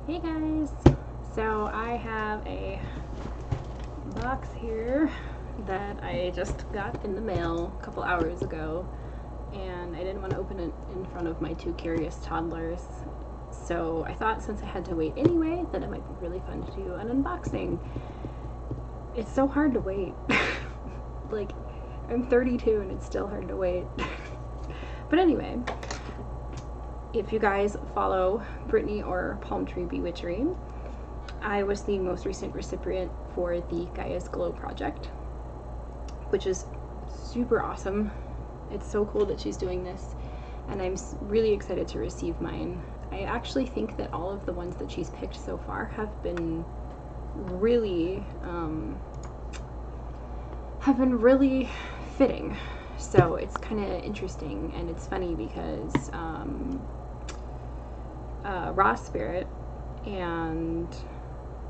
Hey guys! So I have a box here that I just got in the mail a couple hours ago, and I didn't want to open it in front of my two curious toddlers, so I thought since I had to wait anyway that it might be really fun to do an unboxing. It's so hard to wait. Like, I'm 32 and it's still hard to wait. But anyway, if you guys follow Brittany or Palmtreebewitchery, I was the most recent recipient for the Gaia's Glow project, which is super awesome. It's so cool that she's doing this, and I'm really excited to receive mine. I actually think that all of the ones that she's picked so far have been really fitting. So it's kind of interesting, and it's funny because Raw Spirit and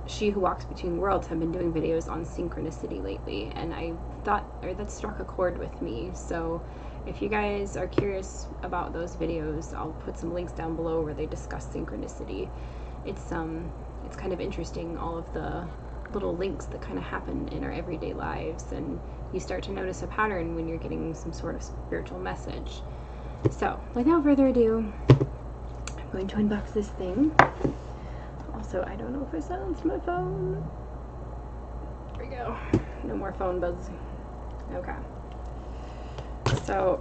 She Who Walks Between Worlds have been doing videos on synchronicity lately, and I thought, or that struck a chord with me. So if you guys are curious about those videos, I'll put some links down below where they discuss synchronicity. It's kind of interesting, all of the little links that kind of happen in our everyday lives, and you start to notice a pattern when you're getting some sort of spiritual message. So without further ado, I'm going to unbox this thing. Also, I don't know if I silenced my phone. There we go. No more phone buzz. Okay. So,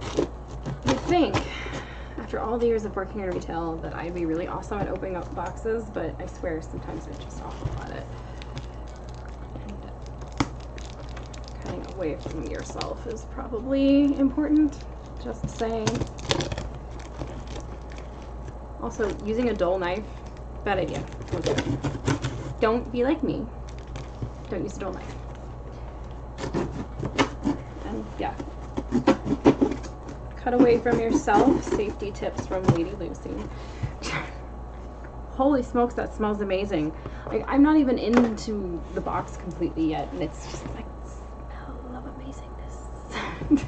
you'd think, after all the years of working in retail, that I'd be really awesome at opening up boxes, but I swear sometimes I'm just awful at it. And cutting away from yourself is probably important, just saying. Also, using a dull knife, bad idea. Don't be like me. Don't use a dull knife. And yeah. Cut away from yourself. Safety tips from Lady Lucy. Holy smokes, that smells amazing. Like, I'm not even into the box completely yet, and it's just like the smell of amazingness.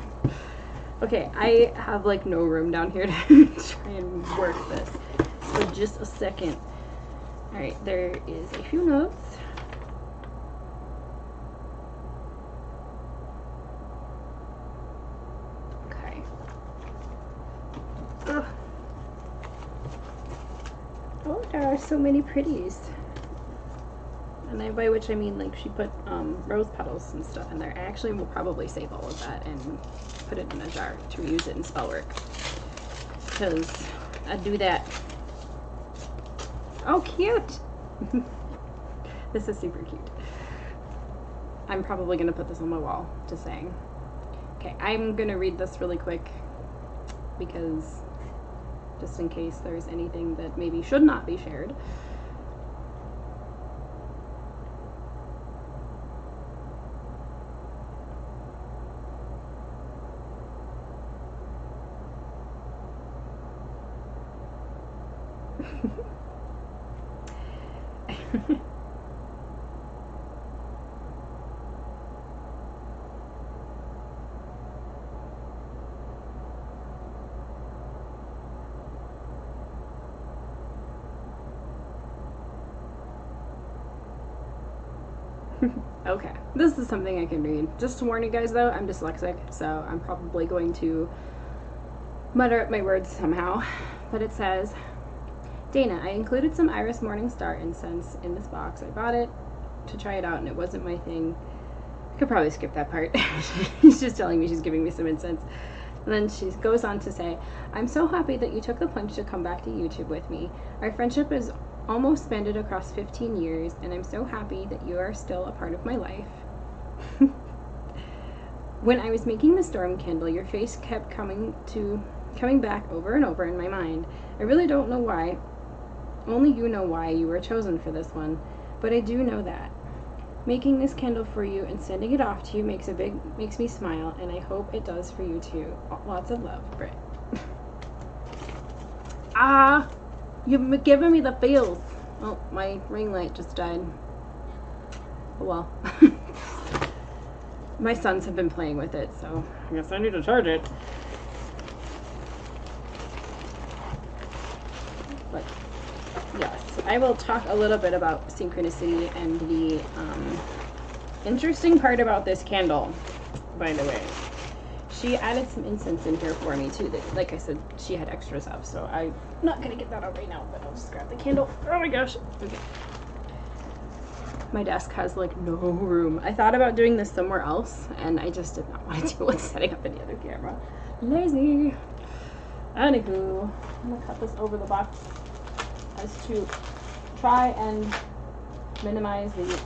Okay, I have like no room down here to try and work this. So just a second. Alright, there is a few notes. Okay. Ugh. Oh, there are so many pretties. And by which I mean, like, she put rose petals and stuff in there. I actually will probably save all of that and put it in a jar to reuse it in spell work, because I do that. Oh, cute! This is super cute. I'm probably going to put this on my wall, just saying. Okay, I'm going to read this really quick, because just in case there's anything that maybe should not be shared. Okay, this is something I can read. Just to warn you guys though, I'm dyslexic, so I'm probably going to mutter up my words somehow. But it says, Dana, I included some Iris Morningstar incense in this box. I bought it to try it out and it wasn't my thing. I could probably skip that part. She's just telling me she's giving me some incense. And then she goes on to say, I'm so happy that you took the plunge to come back to YouTube with me. Our friendship is almost spanned across 15 years, and I'm so happy that you are still a part of my life. When I was making the storm candle, your face kept coming back over and over in my mind. I really don't know why. Only you know why you were chosen for this one, but I do know that. Making this candle for you and sending it off to you makes me smile, and I hope it does for you too. Lots of love, Britt. Ah! You've given me the feels. Oh, my ring light just died. Oh well. My sons have been playing with it, so I guess I need to charge it. But yes, I will talk a little bit about synchronicity and the interesting part about this candle, by the way. She added some incense in here for me too that, like I said, she had extras of, so I'm not gonna get that out right now, but I'll just grab the candle. Oh my gosh. Okay. My desk has like no room. I thought about doing this somewhere else, and I just did not want to deal with setting up any other camera. Lazy. Anywho, I'm gonna cut this over the box as to try and minimize the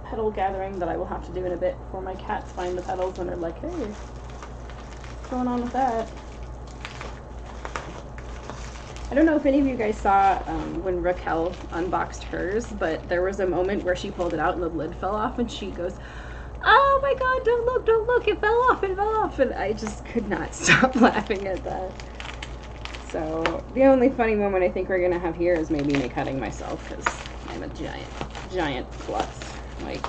petal gathering that I will have to do in a bit before my cats find the petals and are like, hey, what's going on with that? I don't know if any of you guys saw when Raquel unboxed hers, but there was a moment where she pulled it out and the lid fell off and she goes, oh my god, don't look, it fell off, and I just could not stop laughing at that. So the only funny moment I think we're gonna have here is maybe me cutting myself, because I'm a giant klutz. Like,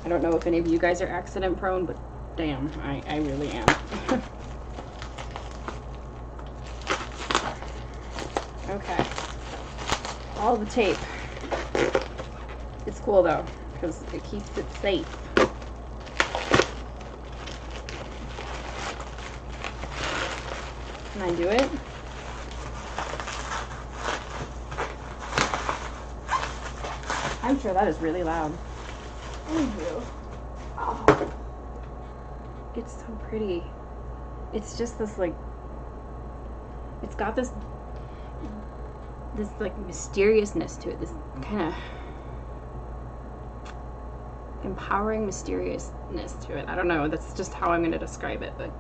I don't know if any of you guys are accident prone, but damn, I really am. Okay, all the tape. It's cool though, because it keeps it safe. Can I do it? I'm sure that is really loud. Thank you. Oh, it's so pretty. It's just this like, it's got this like mysteriousness to it, this kind of empowering mysteriousness to it. I don't know, that's just how I'm going to describe it, but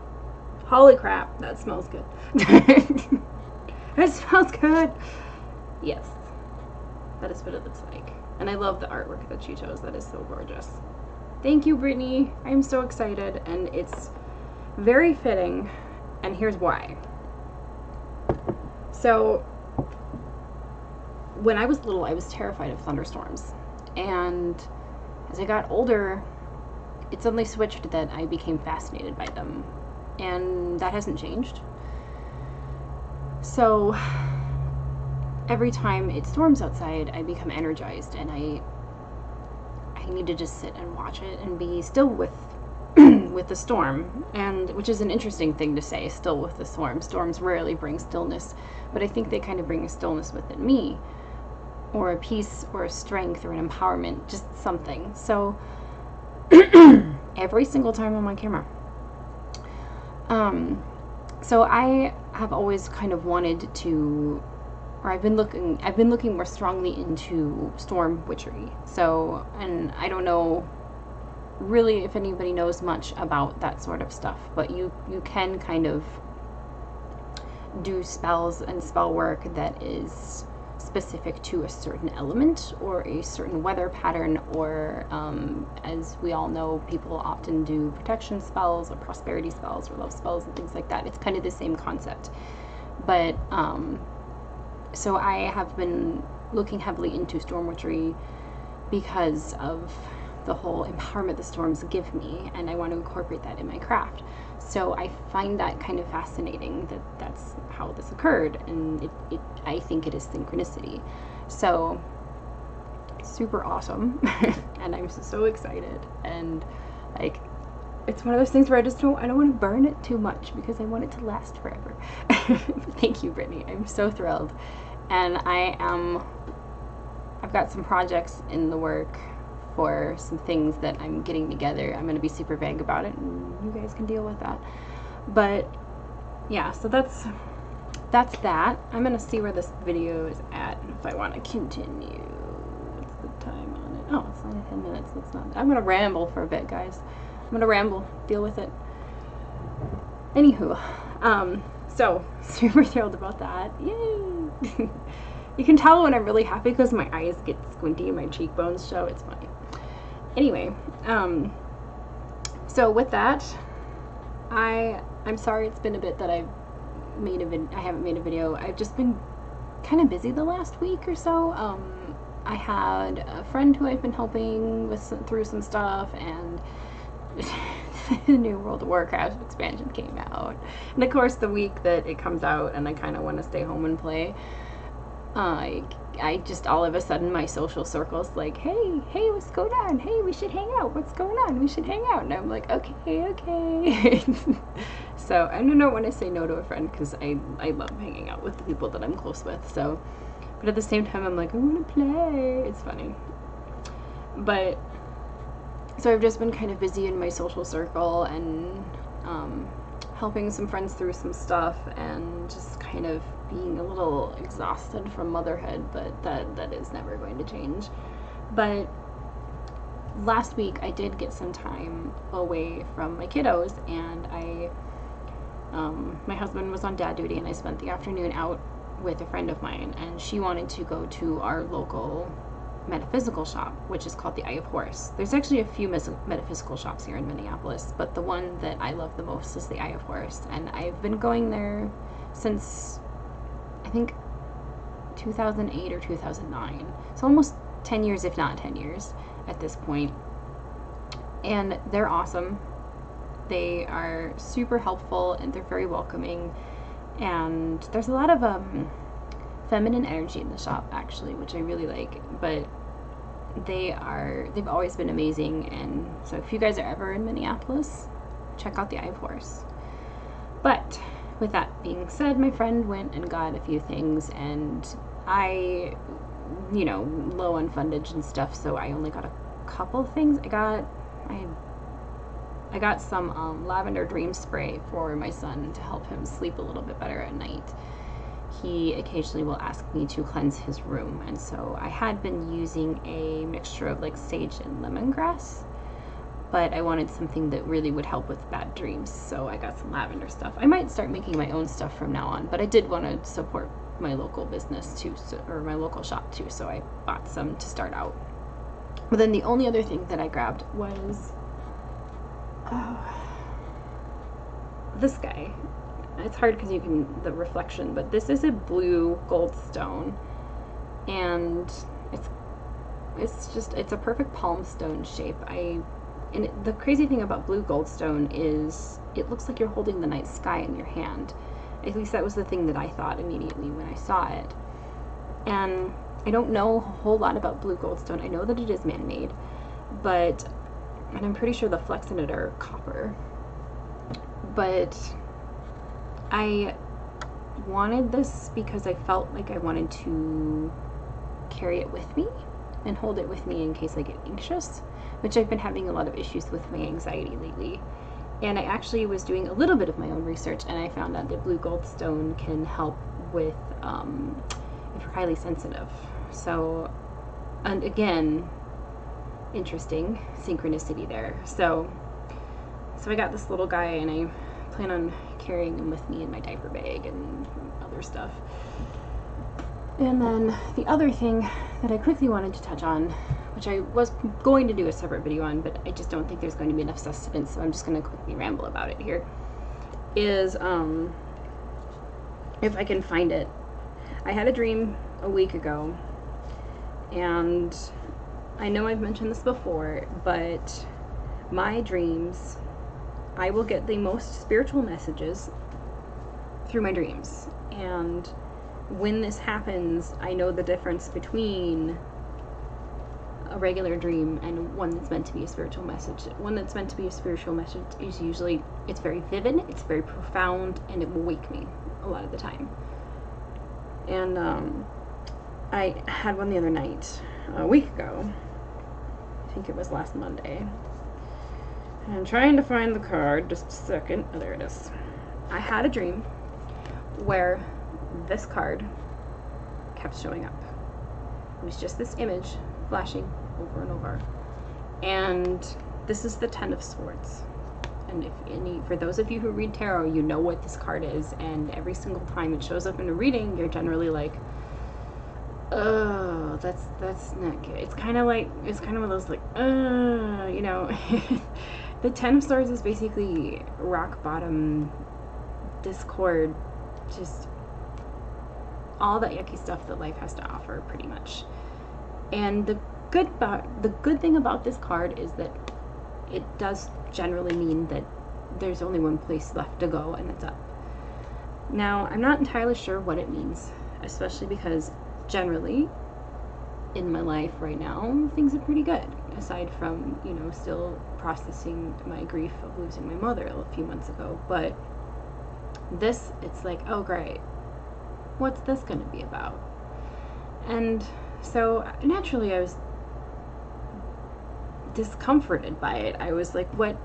holy crap, that smells good. It smells good. Yes, that is what it looks like. And I love the artwork that she chose. That is so gorgeous. Thank you, Brittany. I'm so excited, and it's very fitting, and here's why. So when I was little, I was terrified of thunderstorms, and as I got older, it suddenly switched that I became fascinated by them, and that hasn't changed. So every time it storms outside, I become energized, and I need to just sit and watch it and be still with with the storm, and which is an interesting thing to say, still with the storm. Storms rarely bring stillness, but I think they kind of bring a stillness within me, or a peace, or a strength, or an empowerment, just something. So every single time I'm on camera. So I have always kind of wanted to, or I've been looking more strongly into storm witchery. So, and I don't know really if anybody knows much about that sort of stuff, but you can kind of do spells and spell work that is specific to a certain element or a certain weather pattern, or as we all know, people often do protection spells or prosperity spells or love spells and things like that. It's kind of the same concept, but so I have been looking heavily into storm witchery because of the whole empowerment the storms give me, and I want to incorporate that in my craft. So I find that kind of fascinating that that's how this occurred, and I think it is synchronicity. So super awesome. And I'm so excited, and like it's one of those things where I don't want to burn it too much because I want it to last forever. Thank you, Brittany. I'm so thrilled, and I've got some projects in the work for some things that I'm getting together. I'm going to be super vague about it, and you guys can deal with that. But yeah, so that's that. I'm going to see where this video is at, and if I want to continue. What's the time on it? Oh, it's only 10 minutes. That's not. I'm going to ramble for a bit, guys. I'm going to ramble. Deal with it. Anywho, so super thrilled about that. Yay! You can tell when I'm really happy because my eyes get squinty and my cheekbones show. It's funny. Anyway, so with that, I'm sorry it's been a bit that I haven't made a video. I've just been kind of busy the last week or so. I had a friend who I've been helping through some stuff, and the new World of Warcraft expansion came out, and of course the week that it comes out and I kind of want to stay home and play, I just all of a sudden my social circle's like, hey, what's going on? Hey, we should hang out. What's going on? We should hang out. And I'm like, okay. So I don't know when I say no to a friend, because I love hanging out with the people that I'm close with. So, but at the same time, I'm like, I want to play. It's funny. But so I've just been kind of busy in my social circle and helping some friends through some stuff, and just kind of being a little exhausted from motherhood, but that is never going to change. But last week I did get some time away from my kiddos, and my husband was on dad duty, and I spent the afternoon out with a friend of mine, and she wanted to go to our local metaphysical shop, which is called the Eye of Horus. There's actually a few metaphysical shops here in Minneapolis, but the one that I love the most is the Eye of Horus, and I've been going there since I think 2008 or 2009, so almost 10 years, if not 10 years at this point. And they're awesome. They are super helpful, and they're very welcoming, and there's a lot of feminine energy in the shop, actually, which I really like. But they've always been amazing, and so if you guys are ever in Minneapolis, check out the Eye of Horus. But with that being said, my friend went and got a few things, and I, low on fundage and stuff, so I only got a couple things. I got some lavender dream spray for my son to help him sleep a little bit better at night. He occasionally will ask me to cleanse his room, and so I had been using a mixture of like sage and lemongrass, but I wanted something that really would help with bad dreams, so I got some lavender stuff. I might start making my own stuff from now on, but I did want to support my local business too, or my local shop too, so I bought some to start out. But then the only other thing that I grabbed was this guy. It's hard because you can, the reflection, but this is a blue gold stone, and it's a perfect palm stone shape. The crazy thing about blue gold stone is it looks like you're holding the night sky in your hand. At least that was the thing that I thought immediately when I saw it. And I don't know a whole lot about blue gold stone. I know that it is man-made, and I'm pretty sure the flecks in it are copper. But I wanted this because I felt like I wanted to carry it with me and hold it with me in case I get anxious, which I've been having a lot of issues with my anxiety lately. And I actually was doing a little bit of my own research, and I found out that blue gold stone can help with if you're highly sensitive. So, and again, interesting synchronicity there. So I got this little guy, and I plan on carrying him with me in my diaper bag and other stuff. And then the other thing that I quickly wanted to touch on, which I was going to do a separate video on, but I just don't think there's going to be enough sustenance, so I'm just going to quickly ramble about it here, is if I can find it. I had a dream a week ago, and I know I've mentioned this before, but my dreams, I will get the most spiritual messages through my dreams. And when this happens, I know the difference between a regular dream and one that's meant to be a spiritual message. One that's meant to be a spiritual message is usually, it's very vivid, it's very profound, and it will wake me a lot of the time. And I had one the other night, a week ago. I think it was last Monday. And I'm trying to find the card, just a second. Oh, there it is. I had a dream where this card kept showing up. It was just this image flashing over and over. And this is the Ten of Swords. And for those of you who read tarot, you know what this card is. And every single time it shows up in a reading, you're generally like, oh, that's not good. It's kind of one of those like, The Ten of Swords is basically rock bottom, discord, just all that yucky stuff that life has to offer, pretty much. And the good thing about this card is that it does generally mean that there's only one place left to go, and it's up. Now, I'm not entirely sure what it means, especially because generally, in my life right now, things are pretty good, aside from, you know, still processing my grief of losing my mother a few months ago. But this, it's like, oh great, what's this going to be about? And so naturally I was discomforted by it. I was like, why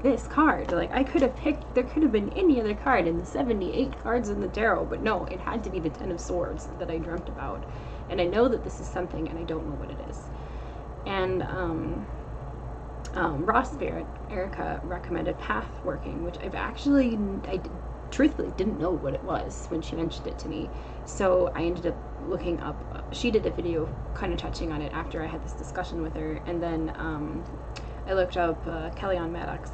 this card? Like, I could have picked, there could have been any other card in the 78 cards in the tarot, but no, it had to be the 10 of Swords that I dreamt about. And I know that this is something, and I don't know what it is. And Raw Spirit, Erica, recommended Pathworking, which I truthfully didn't know what it was when she mentioned it to me. So I ended up looking up, she did a video kind of touching on it after I had this discussion with her, and then I looked up Kellyanne Maddox.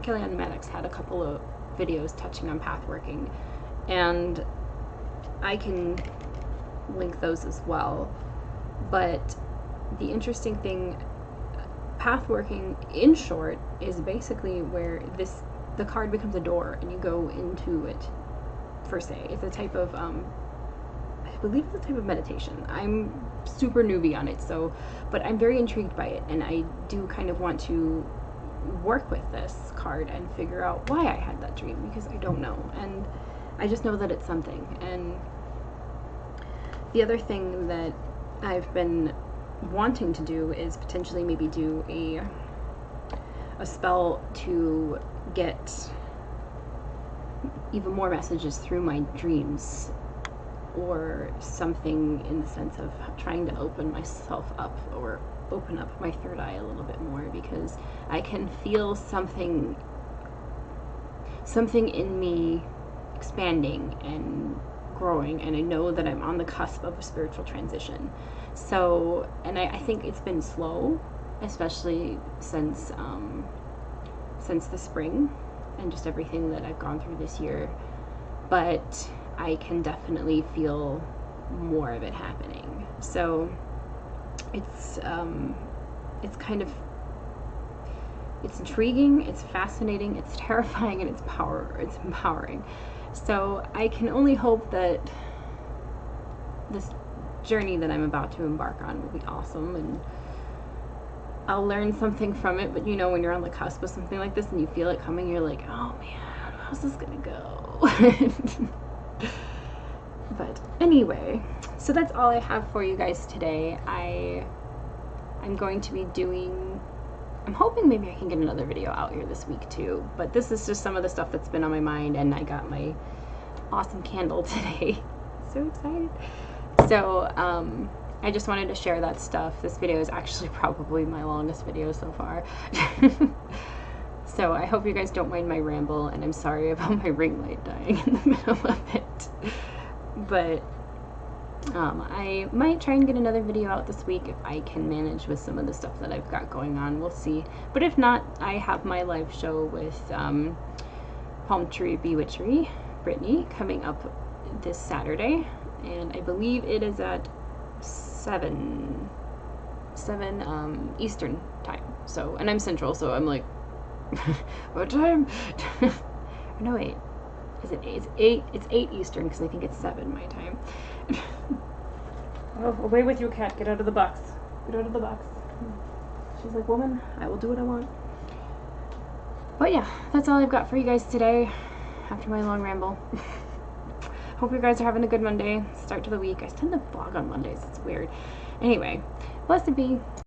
Kellyanne Maddox had a couple of videos touching on Pathworking, and I can link those as well. But the interesting thing, Pathworking, in short, is basically where the card becomes a door and you go into it, per se. It's a type of, I believe it's a type of meditation. I'm super newbie on it, but I'm very intrigued by it, and I do kind of want to work with this card and figure out why I had that dream, because I don't know, and I just know that it's something. And the other thing that I've been wanting to do is potentially maybe do a spell to get even more messages through my dreams, or something in the sense of trying to open myself up, or open up my third eye a little bit more, because I can feel something in me expanding and growing, and I know that I'm on the cusp of a spiritual transition. So, and I think it's been slow, especially since the spring and just everything that I've gone through this year, but I can definitely feel more of it happening. So it's kind of, it's intriguing, it's fascinating, it's terrifying, and it's empowering. So I can only hope that this journey that I'm about to embark on will be awesome, and I'll learn something from it. But you know, when you're on the cusp of something like this and you feel it coming, you're like, oh man, how's this gonna go? But anyway, so that's all I have for you guys today. I'm going to be doing, I'm hoping maybe I can get another video out here this week too, but this is just some of the stuff that's been on my mind, and I got my awesome candle today. So excited. So I just wanted to share that stuff. This video is actually probably my longest video so far. So I hope you guys don't mind my ramble, and I'm sorry about my ring light dying in the middle of it. But I might try and get another video out this week if I can manage with some of the stuff that I've got going on. We'll see. But if not, I have my live show with Palmtreebewitchery, Brittany, coming up this Saturday, and I believe it is at 7 Eastern time. So, and I'm Central, so I'm like, what time? No, wait. Is it 8? It's 8. It's 8 Eastern, because I think it's 7 my time. Oh, away with you, cat. Get out of the box. Get out of the box. She's like, woman, I will do what I want. But yeah, that's all I've got for you guys today after my long ramble. Hope you guys are having a good Monday. Start to the week. I tend to vlog on Mondays. It's weird. Anyway, blessed be.